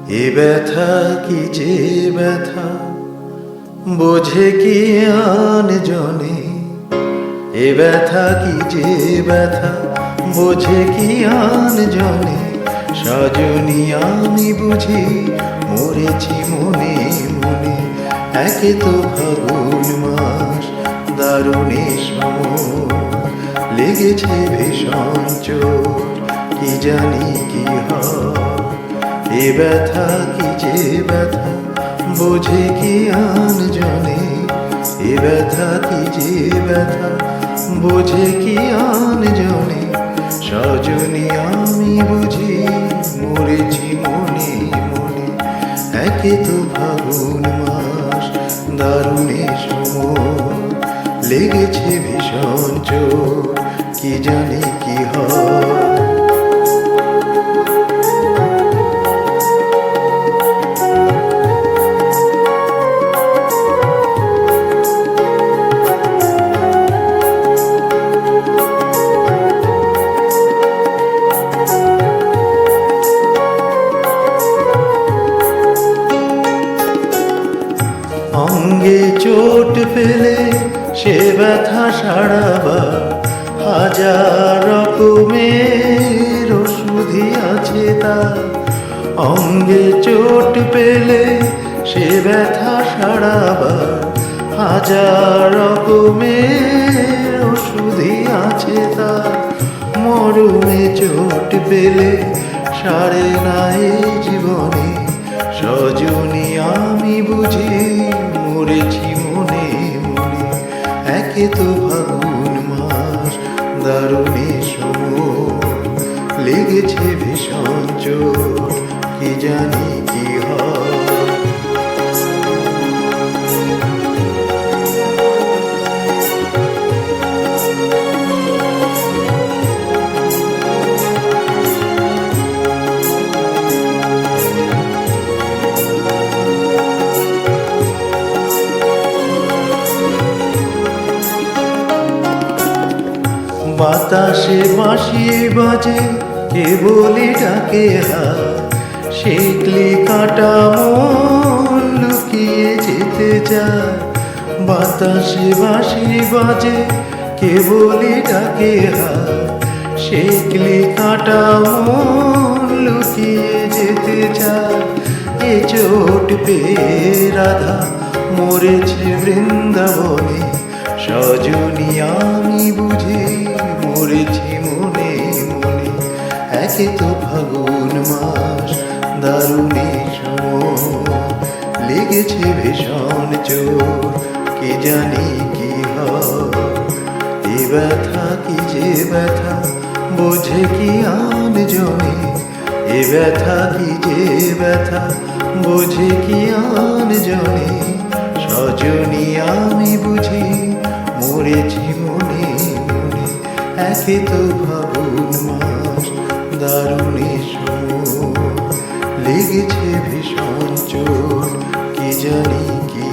এ ব্যথা কি যে ব্যথা বোঝে কি আন জনে, এ ব্যথা কি যে ব্যথা বোঝে কি আন জনে। সজনী আমি বুঝি মরেছি মনে মনে, একে তো ফাগুন মাস দারুণে সময়, লেগেছে ভীষণ চোট কি জানি কি হয়। এ ব্যথা কি যে ব্যথা বোঝে কি আন জনে, এ ব্যথা কি যে ব্যথা বোঝে কি আন জনে। সজনী আমি বুঝি মরেছি মনে মনে, একে তো ফাগুন মাস দারুণে সময়, লেগেছে ভীষণ চোট কি জানি কি হয়। অঙ্গে চোট পেলে সে ব্যথা সারাবার হাজার রকমের ওষুধই আছে তার। অঙ্গে চোট পেলে সে ব্যথা সারাবার হাজার রকমের ওষুধই আছে তার। মরমে চোট পেলে সারে না এই জীবনে, সজনী আমি বুঝি মরেছি মনে মনে, একে তো ফাগুন মাস দারুণে সময়, লেগেছে ভীষণ চোট কি জানি কি হয়। বাতাসে বাঁশি বাজে কে বলি ডাকে হাত, শিকলি কাটা মন লুকিয়ে যেতে যায়। বাতাসে বাঁশি বাজে কে বলি ডাকে হাত, শিকলি কাটা মন লুকিয়ে যেতে যায়। এ চোট পেয়ে রাধা মরেছে বৃন্দাবনে, সজনী আমি বুঝি মরেছি মনে মনে, একে তো ফাগুন মাস দারুণে সময়, লেগেছে ভীষণ চোট কি জানি কি হয়। এ ব্যথা কি যে ব্যথা বোঝে কি আন জনে, এ ব্যথা কি যে ব্যথা বোঝে কি আন জনে। সজনী আমি বুঝি মরেছি মনে মনে, একে তো ফাগুন মাস দারুণে সময়, লেগেছে ভীষণ চোট কি জানি কি